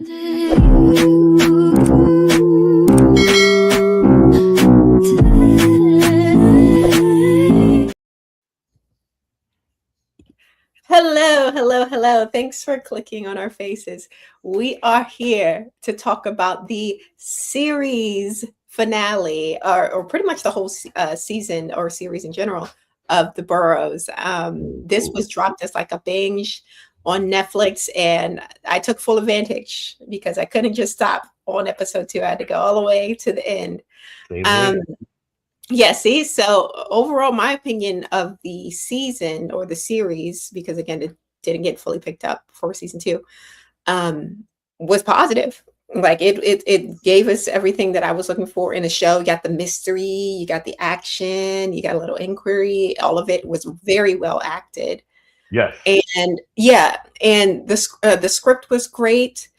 Hello, hello, hello. Thanks for clicking on our faces. We are here to talk about the series finale, or pretty much the whole season or series in general of the Boroughs. This was dropped as like a binge on Netflix, and I took full advantage because I couldn't just stop on episode 2. I had to go all the way to the end. Same Um, here. yeah, see, so overall, my opinion of the season or the series, because again, it didn't get fully picked up for season 2, um, was positive. Like it gave us everything that I was looking for in a show. You got the mystery, you got the action, you got a little inquiry. All of it was very well acted, Yes. and yeah, and the script was great.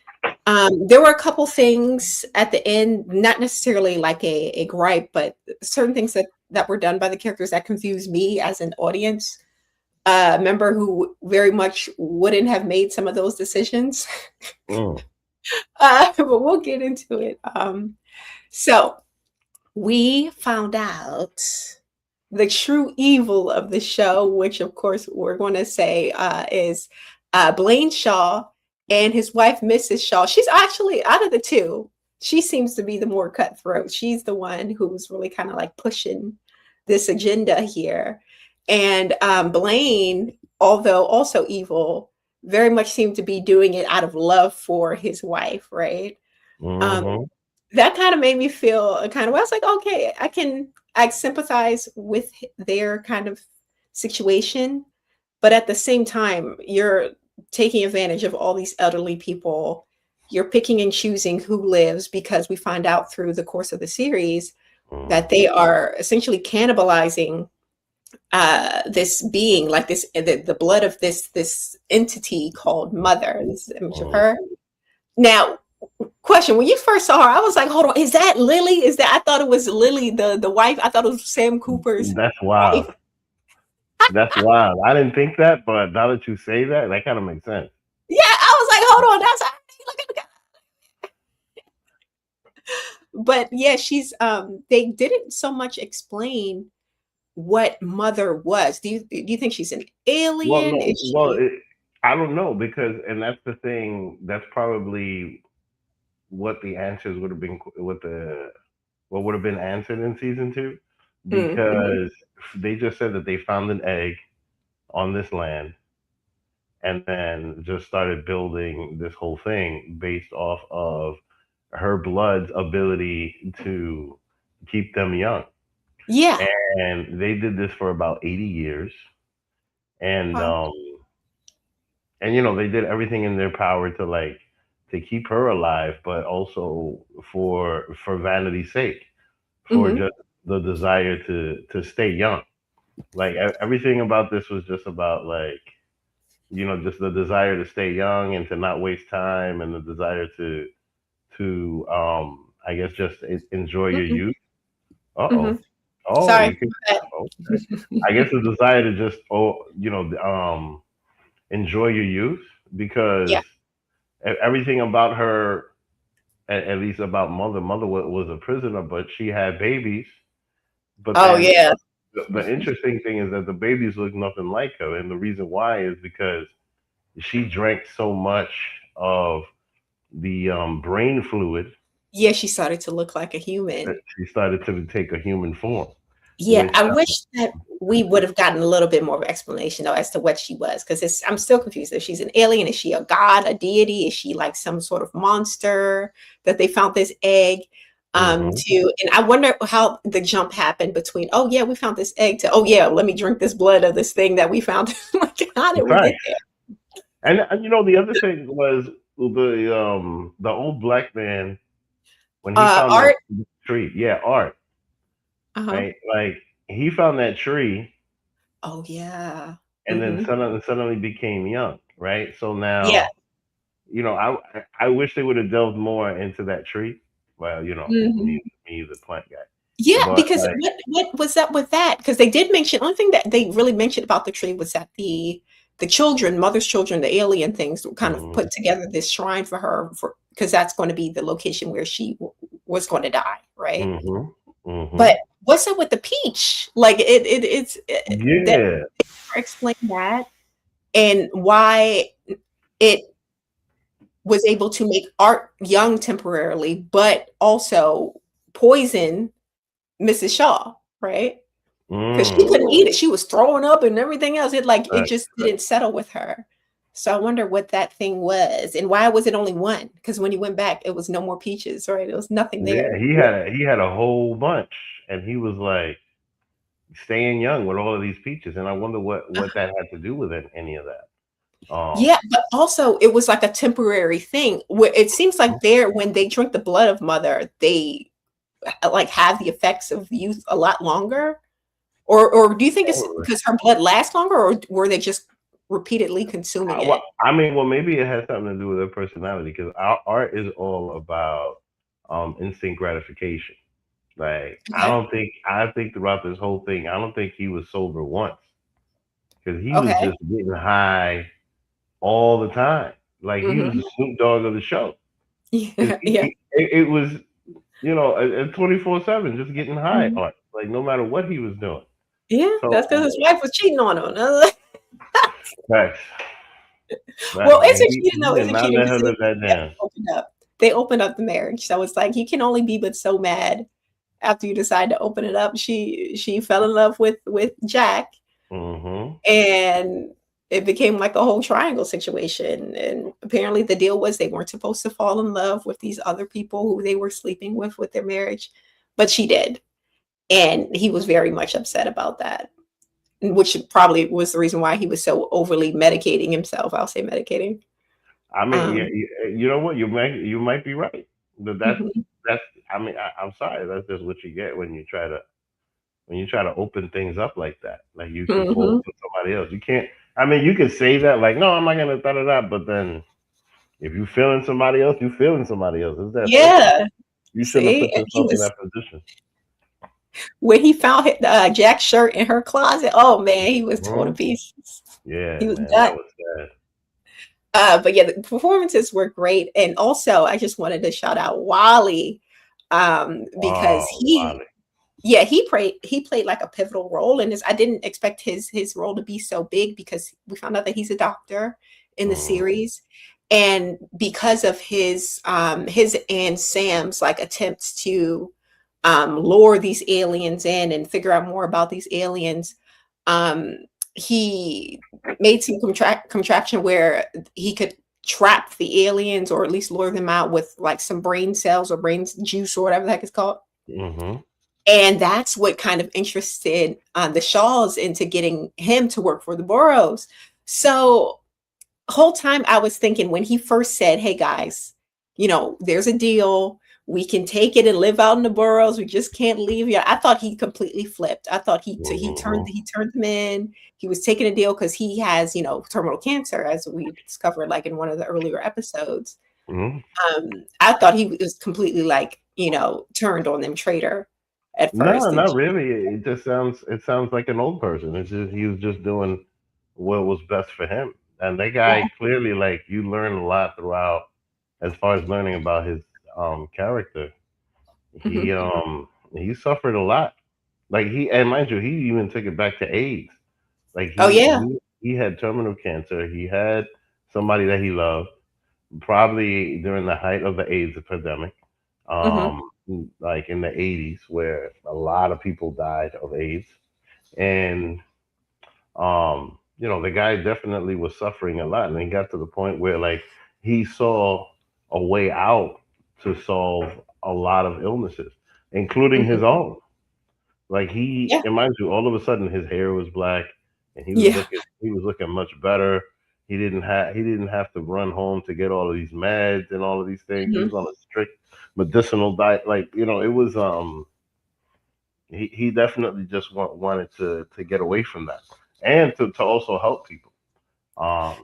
There were a couple things at the end, not necessarily like a gripe, but certain things that were done by the characters that confused me as an audience member who very much wouldn't have made some of those decisions. Mm. But we'll get into it. So we found out the true evil of the show, which of course we're going to say is Blaine Shaw and his wife, Mrs. Shaw. She's actually, out of the two, she seems to be the more cutthroat. She's the one who's really kind of like pushing this agenda here. And Blaine, although also evil, very much seemed to be doing it out of love for his wife, right? Um, Hmm. that kind of made me feel a kind of, I was like, okay, I sympathize with their kind of situation, but at the same time, you're taking advantage of all these elderly people. You're picking and choosing who lives, because we find out through the course of the series that they are essentially cannibalizing this being, like this, the blood of this entity called Mother. This is an image of her. Now, question: when you first saw her, I was like, "Hold on, is that Lily? Is that?" I thought it was Lily, the wife. I thought it was Sam Cooper's That's wild. wife. That's wild. I didn't think that, but now that you say that, that kind of makes sense. Yeah, I was like, "Hold on, that's look at the guy." But yeah, she's they didn't so much explain what Mother was. Do you think she's an Well, alien? no, Is well, she I don't know because, and that's the thing. That's probably what the answers would have been. What would have been answered in season 2, Mhm. because they just said that they found an egg on this land and then just started building this whole thing based off of her blood's ability to keep them young. Yeah. And they did this for about 80 years. And Wow. they did everything in their power to keep her alive, but also for vanity's sake, for Mhm. just the desire to stay young. Like everything about this was just about just the desire to stay young and to not waste time, and the desire to I guess just enjoy your Mhm. youth. Uh oh. Mhm. Oh, Sorry. you can. Okay. I guess the desire to just enjoy your youth, because Yeah. everything about her, at least about Mother was a prisoner, but she had babies. But Oh, then yeah. the interesting thing is that the babies look nothing like her, and the reason why is because she drank so much of the brain fluid Yeah, she started to look like a that human. she started to take a human form, Yeah, which I wish that we would have gotten a little bit more of an explanation though as to what she was, because I'm still confused. If she's an alien, is she a god, a deity? Is she like some sort of monster that they found this egg hmm to? And I wonder how the jump happened between, oh yeah, we found this egg, to, oh yeah, let me drink this blood of this thing that we found. Like, how did we get facts. And the other thing was the old black man when he there? found that Art. tree. Yeah, Art, Uh-huh. right? Like he found that tree, Oh yeah. and then Hmm. suddenly became young, right? So Yeah. now, I wish they would have delved more into that tree. Well, Mhm. me the plant guy, Yeah, but because like, what was up with that? Because they did mention, only thing that they really mentioned about the tree was that the children, mother's children, the alien things kind of mhm, put together this shrine for her for because that's going to be the location where she was going to die, right? Mhm. But Mhm. what's up with the peach? Like that Yeah. explain that and why it was able to make Art young temporarily, but also poison Mrs. Shaw, right? Because she Mm. couldn't eat it. She was throwing up and everything else. It Right. just Right. didn't settle with her. So I wonder what that thing was and why was it only one? Because when he went back, it was no more peaches, right? It was nothing Yeah, there. he had a whole bunch, and he was like staying young with all of these peaches, and I wonder what that had to do with any of that. Yeah, but also it was like a temporary thing where it seems like there when they drink the blood of mother, they like have the effects of youth a lot longer. Or do you think it's Probably. because her blood lasts longer, or were they just repeatedly consuming Well, it? I mean, well, maybe it has something to do with her personality because our art is all about instant gratification. Like, Okay. I think throughout this whole thing, I don't think he was sober once because he was Okay. just getting high all the time. Like, he was Mhm. the Snoop Dogg of the show. Because Yeah, yeah. it was, 24/7, just getting high Mhm. on it, like, no matter what he was doing. Yeah, that's because So, his wife was cheating on him. facts, facts, Well, it's and a he cheating he though, it's did a not cheating let because her live that down. they opened up the marriage, so it's like you can only be but so mad after you decide to open it up. She fell in love with Jack, Mhm. and it became like a whole triangle situation, and apparently the deal was they weren't supposed to fall in love with these other people who they were sleeping with their marriage, but she did, and he was very much upset about that, which probably was the reason why he was so overly medicating himself. I'll say medicating. I mean, yeah, Um, you know what? You might be right. But mhm, that's. I mean, I'm sorry. That's just what you get when you try to open things up like that. Like you can fall mhm. for somebody else. You can't. I mean, you can say that like, no, I'm not gonna da da da. But then if you feeling somebody else, you feeling somebody else. It's that simple. Yeah, You shouldn't have see, put and he yourself in was that position. when he found Jack's shirt in her closet. Oh man, he was torn to Mhm. pieces. He Yeah, was man, that done. was sad. But yeah, the performances were great, and also I just wanted to shout out Wally, because Oh, Wally. he played like a pivotal role in this. I didn't expect his role to be so big because we found out that he's a doctor in the Mhm. series, and because of his and Sam's like attempts to lure these aliens in and figure out more about these aliens, um, he made some contraption where he could trap the aliens or at least lure them out with like some brain cells or brain juice or whatever the heck it's called. Mhm. And that's what kind of interested the Shaws into getting him to work for the Boroughs. So whole time I was thinking when he first said, "Hey guys, there's a deal. We can take it and live out in the boroughs. We just can't leave here." I thought he completely flipped. I thought Mhm. he turned them in. He was taking a deal because he has terminal cancer, as we discovered like in one of the earlier episodes. Mhm. I thought he was completely like turned on them traitor at No, first. And not really. It sounds like an old person. It's just he was just doing what was best for him. And that yeah, guy clearly, like, you learn a lot throughout as far as learning about his character. He mhm. um he suffered a lot. Like, and mind you, he even took it back to AIDS. Like, Oh yeah. he had terminal cancer. He had somebody that he loved, probably during the height of the AIDS epidemic, Hmm. um, like in the 80s, where a lot of people died of AIDS. And, the guy definitely was suffering a lot. And he got to the point where, like, he saw a way out to solve a lot of illnesses, including his Hmm. own. Like, he, Yeah. and mind you, all of a sudden his hair was black, and Yeah. he was looking much better. He didn't have to run home to get all of these meds and all of these things. He Hmm. was on a strict medicinal diet. Like, it was he definitely just wanted to get away from that, and to also help people.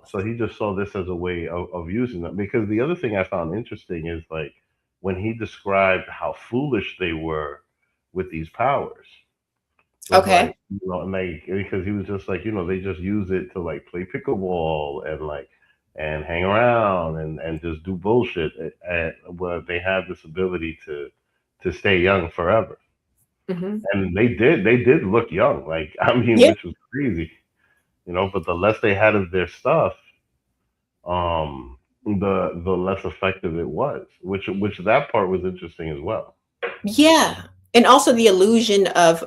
So he just saw this as a way of using them. Because the other thing I found interesting is, like, when he described how foolish they were with these powers. Was like, Okay. and like, because he was just like, they just use it to, like, play pickleball, and like, and hang around and just do bullshit. Well, they have this ability to stay young forever, Hmm. and they did look young. Like I mean, Yeah. which was crazy, you know. But the less they had of their stuff, the less effective it was. Which that part was interesting as well. Yeah. And also the illusion of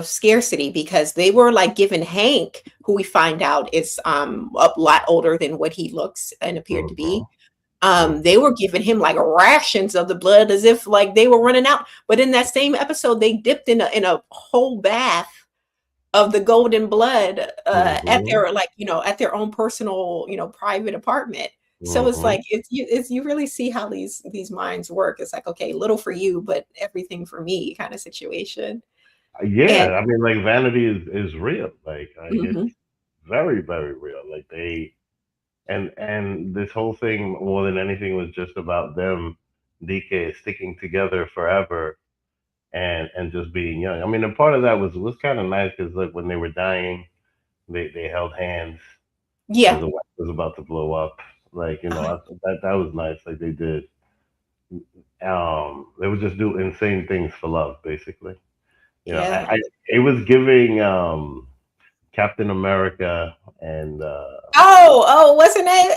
scarcity, because they were like giving Hank, who we find out is a lot older than what he looks and appeared to Hmm. be. They were giving him like rations of the blood as if like they were running out. But in that same episode, they dipped in a whole bath of the golden blood at Hmm. their, like, at their own personal, private apartment. So it's Hmm. like you really see how these minds work. It's like, okay, little for you, but everything for me kind of situation. And Yeah, I mean, like vanity is real. Like it's mhm. very very real. Like they and this whole thing more than anything was just about them, DK sticking together forever and just being young. I mean, a part of that was kind of nice because like when they were dying, they held hands because Yeah. the wife was about to blow up. Like you know, Uh-huh. that was nice. Like they did. They would just do insane things for love, basically. You know, Yeah. I it was giving Captain America and Oh, what's her name?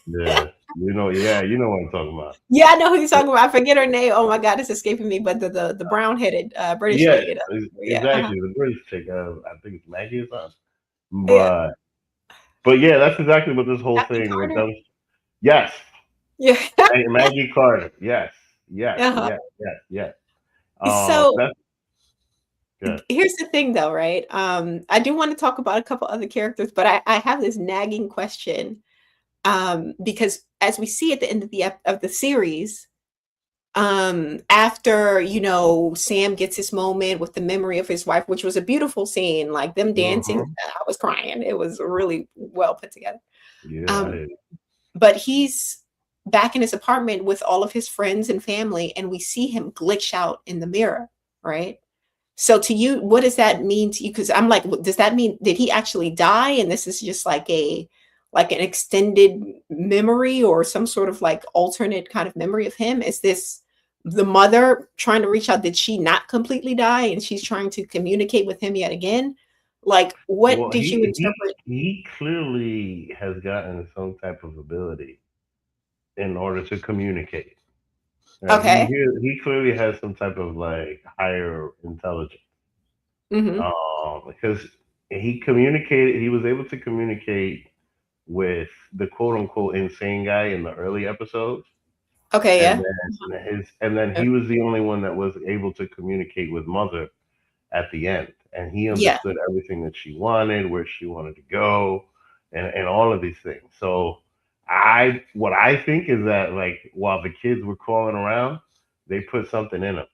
the yeah, you know what I'm talking about. Yeah, I know who you're talking about. I forget her name. Oh my God, it's escaping me. But the brown headed British Yeah, lady. Yeah. Uh-huh. exactly. The British chick, I think it's Maggie or something. Yeah. But yeah, that's exactly what this whole Captain thing with Carter. them. Yes, Yeah. Maggie Carter. Yes, yes, Uh-huh. yes, yes, yes. So That's good. here's the thing though, right? I do want to talk about a couple other characters, but I have this nagging question. Because as we see at the end of the series, after Sam gets his moment with the memory of his wife, which was a beautiful scene, like them dancing, Hmm. I was crying. It was really well put together. Yeah, I Um, did. but he's back in his apartment with all of his friends and family, and we see him glitch out in the mirror, right? So to you, what does that mean to you? Because I'm like, does that mean did he actually die, and this is just like an extended memory or some sort of like alternate kind of memory of him? Is this the mother trying to reach out? Did she not completely die and she's trying to communicate with him yet again? Like, what Well, did you he interpret? he clearly has gotten some type of ability in order to communicate. Right? Okay. He clearly has some type of like higher intelligence. Hmm. Because he communicated, he was able to communicate with the quote unquote insane guy in the early episodes, Okay. and Yeah. then he was the only one that was able to communicate with Mother at the end, and he Yeah. understood everything that she wanted, where she wanted to go, and all of these things. So what I think is that like while the kids were crawling around, they put something in him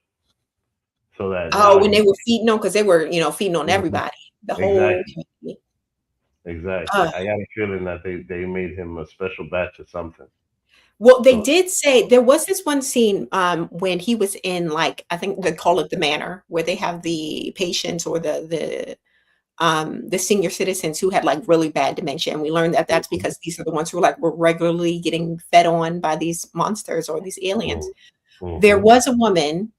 so that Oh, now when they he were feeding on, because they were, feeding on Mhm. everybody, the whole Exactly. community. Exactly. Uh, I got a feeling that they made him a special batch of something. Well, they So, did say there was this one scene, when he was in, like, I think they call it the manor, where they have the patients or the senior citizens who had like really bad dementia, and we learned that that's mhm, because these are the ones who were regularly getting fed on by these monsters or these aliens. mhm, There mhm. was a woman.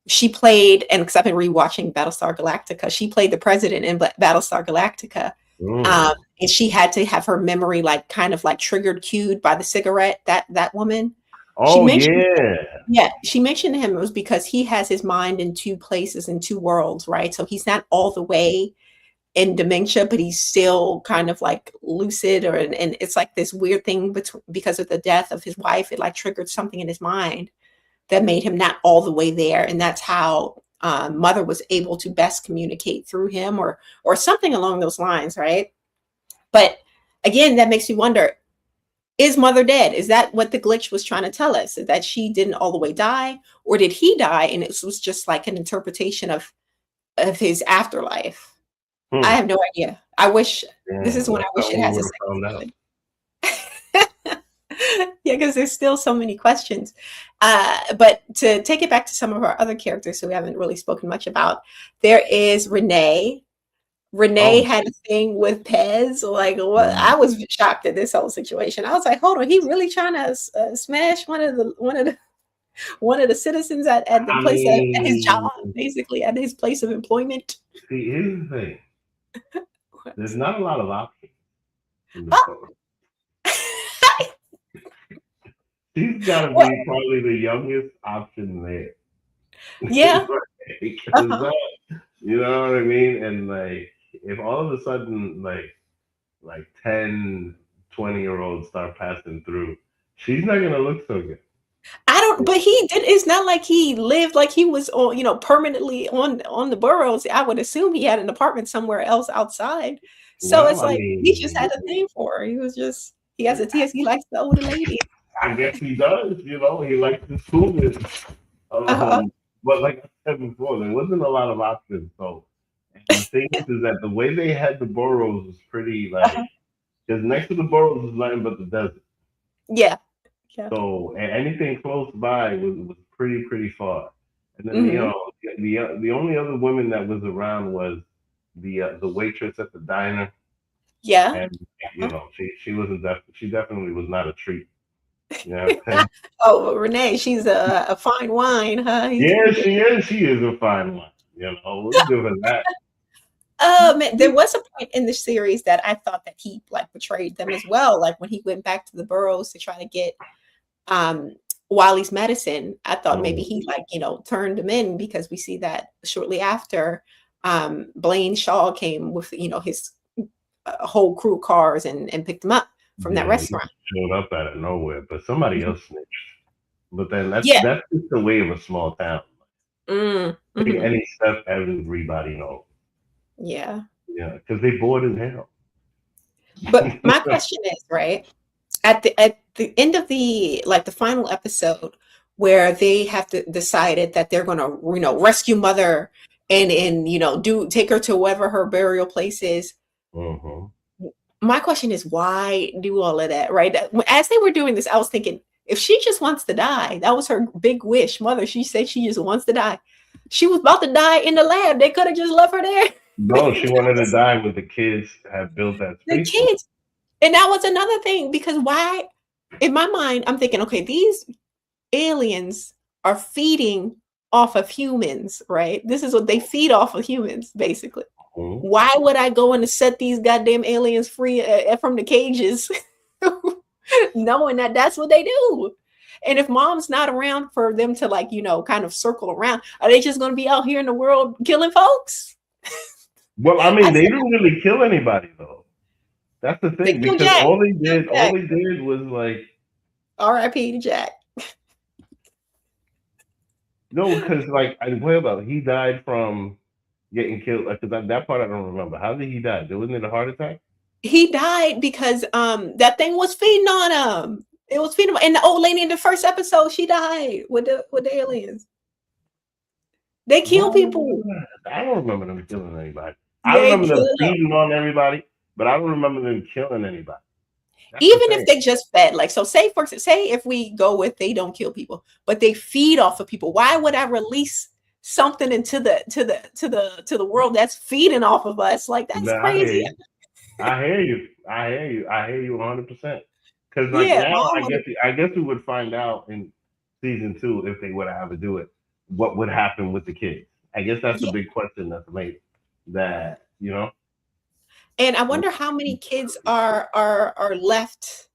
She played, and because I've been rewatching Battlestar Galactica, she played the president in Battlestar Galactica. Mm. And she had to have her memory like kind of like triggered, cued by the cigarette. That woman, she Oh mentioned, yeah. yeah, she mentioned to him it was because he has his mind in two places, in two worlds, right? So he's not all the way in dementia, but he's still kind of like lucid, and it's like this weird thing between, because of the death of his wife, it like triggered something in his mind that made him not all the way there, and that's how Mother was able to best communicate through him, or something along those lines, right? But again, that makes me wonder: is Mother dead? Is that what the glitch was trying to tell us? That she didn't all the way die, or did he die and it was just like an interpretation of his afterlife? I Hmm. have no idea. I wish this is Damn. when I That's wish how it we has a would have second found out. season. Yeah, because there's still so many questions. But to take it back to some of our other characters who we haven't really spoken much about, there is Renee, Renee Oh, had a thing with Pez. Like, what? mm. I was shocked at this whole situation. I was like, hold on, he really trying to smash one of the citizens at the I place at his job, mean, basically at his place of employment. see, here's the thing. There's not a lot of options in the Oh, book. She's got to what? be probably the youngest option there. Yeah. Because, Uh-huh. you know what I mean? And like, if all of a sudden, like 10, 20-year olds start passing through, she's not going to look so good. I don't, but he did. It's not like he lived like he was on, permanently on the boroughs. I would assume he had an apartment somewhere else outside. So it's Well, I like he just mean, had a thing for her. He has a TS. He likes the older lady. I guess he does. He likes the coolness. Uh-huh. Um, but like I said before, there wasn't a lot of options. So, and the thing is that the way they had the boroughs was pretty like, Uh-huh. because next to the boroughs is nothing but the desert. Yeah. Yeah. So, and anything close by was pretty far. And then Hmm. the only other woman that was around was the waitress at the diner, Yeah. and she wasn't she definitely was not a treat. You know what I'm saying? Oh, Renee, she's a fine wine, huh? Yeah, she is. She is a fine one. We'll give her that. Man, there was a point in the series that I thought that he like betrayed them as well. Like when he went back to the Boroughs to try to get um Wiley's medicine, I thought maybe Mm, he like, turned him in because we see that shortly after Blaine Shaw came with, his whole crew cars and picked him up from that yeah, he restaurant. showed up out of nowhere, but somebody Mhm. else snitched. But then that's Yeah. that's just the way of a small town. Like Hmm. any stuff, everybody knows. Yeah. Yeah, because they bored as hell. But my question is, right? At the end of the final episode where they have to decided that they're gonna rescue mother and do take her to wherever her burial place is. Hmm. My question is why do all of that, right? As they were doing this, I was thinking if she just wants to die, that was her big wish. Mother, she said she just wants to die. She was about to die in the lab. They could have just left her there. No, she wanted to die when the kids had built that The spaceport. kids. And that was another thing because why in my mind I'm thinking, okay, these aliens are feeding off of humans, right? This is what they feed off of humans, basically. Mhm. Why would I go in to set these goddamn aliens free from the cages, knowing that that's what they do? And if mom's not around for them to like, kind of circle around, are they just going to be out here in the world killing folks? Well, I I mean, they said, didn't really kill anybody though. That's the they thing killed because Jack. Killed all Jack. they did was like R.I.P. to Jack. no, because like I what about he died from getting killed? Because that part I don't remember. How did he die? Wasn't it a heart attack? He died because that thing was feeding on him. It was feeding him. And the old lady in the first episode, she died with the aliens. They kill people. Well, I don't remember them killing anybody. I They remember them kill them. feeding on everybody, but I don't remember them killing anybody. That's the Even if thing. they just fed, like so say if we go with they don't kill people, but they feed off of people. Why would I release something into the world that's feeding off of us? Like that's Nah, I hear crazy. you. I hear you. I hear you. I hear you 100%. Because like Yeah, now, mom would I guess we would find out in season two if they would have to do it. What would happen with the kids? I guess that's the yeah. big question that's made. That And I wonder how many kids are left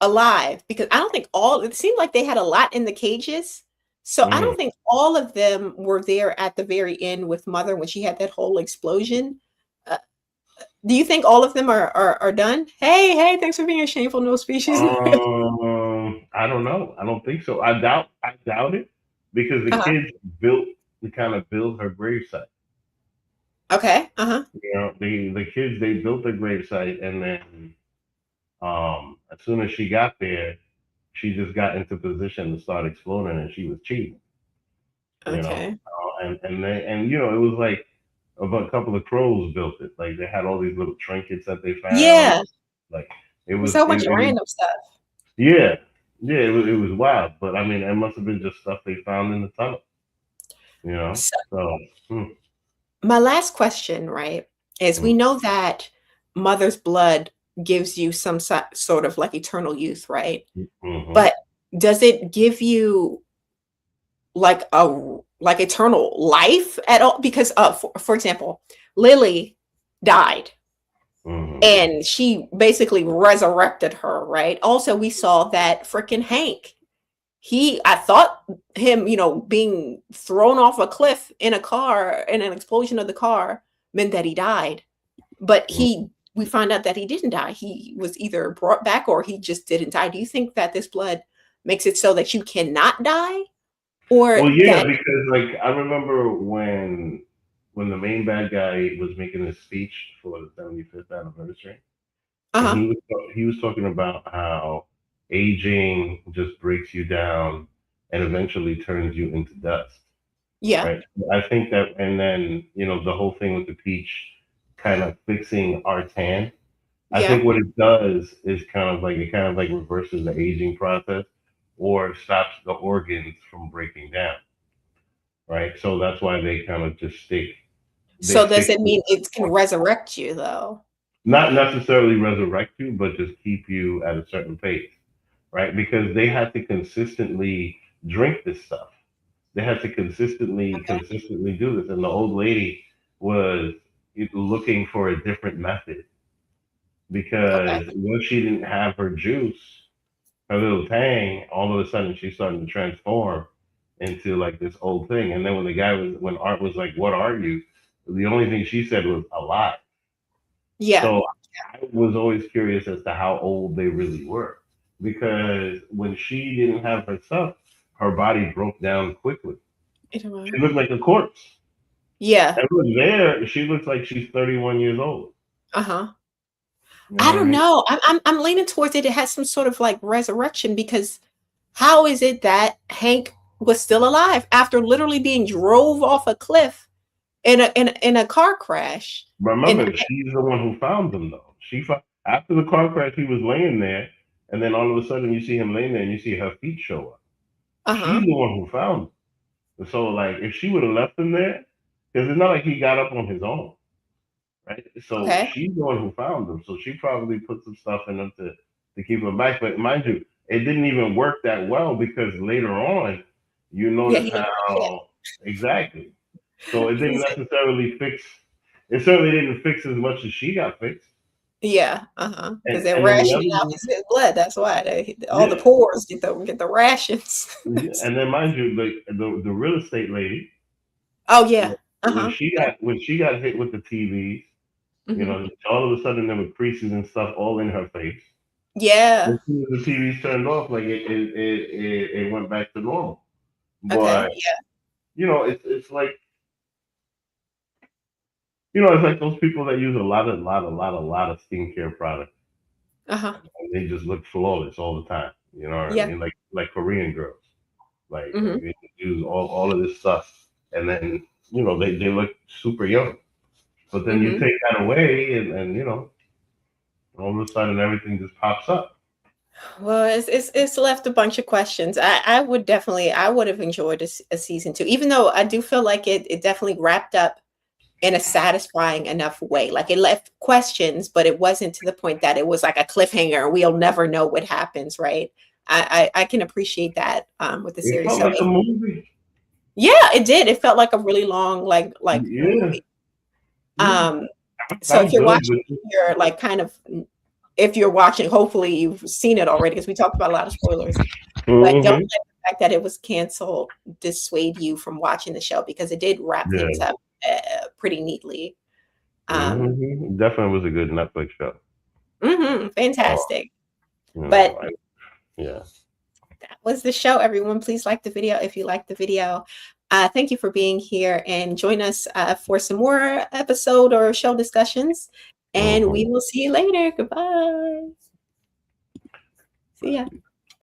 alive because I don't think all it seemed like they had a lot in the cages. So I Mhm. don't think all of them were there at the very end with mother when she had that whole explosion. Uh, do you think all of them are done? Hey, thanks for being a shameful no species. I don't know. I don't think so. I doubt it because the Uh-huh. kids built to kind of build her gravesite. Okay. Uh-huh. The kids they built the gravesite, and then as soon as she got there, she just got into position to start exploding, and she was cheating. Okay. It was like a couple of crows built it. Like they had all these little trinkets that they found. Yeah. Like There's so much it was random stuff. yeah, yeah, it was wild. But I mean, it must have been just stuff they found in the tunnel. You know, So so my last question, right? is we Mm-hmm. know that mother's blood gives you some sort of like eternal youth, right? Mm-hmm. But does it give you like a like eternal life at all? Because for example, Lily died Mm-hmm. and she basically resurrected her, right? Also, we saw that freaking Hank, I thought him, being thrown off a cliff in a car in an explosion of the car meant that he died. But we find out that he didn't die. He was either brought back or he just didn't die. Do you think that this blood makes it so that you cannot die, or Well, yeah, that? because like I remember when the main bad guy was making his speech for the 75th anniversary, and Uh-huh. he was talking about how aging just breaks you down and eventually turns you into dust, Yeah. right? I think that, and then the whole thing with the peach kind of fixing our tan. I Yeah. think what it does is kind of like reverses the aging process or stops the organs from breaking down, right? So that's why they kind of just they So does stick it to mean it can resurrect you though? not necessarily resurrect you, but just keep you at a certain pace, right? Because they had to consistently drink this stuff. They had to consistently do this, and the old lady was looking for a different method Okay. because once she didn't have her juice, her little tang, all of a sudden she's starting to transform into like this old thing. And then when Art was like, "What are you?" The only thing she said was a lot. Yeah. So I was always curious as to how old they really were because when she didn't have her stuff, her body broke down quickly. She looked like a corpse. Yeah. And look there, she looks like she's 31 years old. Uh-huh. You know I what I don't mean? know. I'm leaning towards it. It has some sort of like resurrection, because how is it that Hank was still alive after literally being drove off a cliff in a car crash? And Remember, she's the one who found him, though. After the car crash, he was laying there, and then all of a sudden, you see him laying there, and you see her feet show up. She's uh-huh. the one who found him. So, like, if she would have left him there, because it's not like he got up on his own, right? So Okay. she's the one who found him. So she probably put some stuff in him to keep him back. But mind you, it didn't even work that well because later on, you Yeah, notice he looked like shit. how exactly. So it didn't He's necessarily fix. It certainly didn't fix as much as she got fixed. Yeah, uh-huh. Because they're And then the rationing other out one, his blood. That's why all the yeah, pores get the rations. yeah. And then mind you, the real estate lady, Oh yeah. when Uh-huh. Yeah. she got hit with the TVs, Mhm. all of a sudden there were creases and stuff all in her face. Yeah. As soon as the TV's turned off, like it went back to normal. Okay. But Yeah. it's like it's like those people that use a lot of skincare products, Uh-huh. and they just look flawless all the time. You know what I Yeah. mean? Like Korean girls, like Mhm. they use all of this stuff, and then they look super young. But then you Mhm. take that away, and all of a sudden everything just pops up. Well, it's left a bunch of questions. I would have enjoyed a season two, even though I do feel like it definitely wrapped up in a satisfying enough way. Like it left questions, but it wasn't to the point that it was like a cliffhanger. We'll never know what happens, right? I can appreciate that with the It series. felt So like a movie. yeah, it did. It felt like a really long like Yeah, movie. yeah. Um, so if Felt you're good, watching, but you're like kind of if you're watching, hopefully you've seen it already because we talked about a lot of spoilers. But don't hmm let the fact that it was canceled dissuade you from watching the show, because it did wrap things yeah. up pretty neatly. Um, Definitely was a good Netflix show. Oh, fantastic. you But know, I, yeah. that was the show, everyone. Please like the video if you liked the video. Thank you for being here, and join us for some more episode or show discussions. And we hmm will see you later. Goodbye. See ya.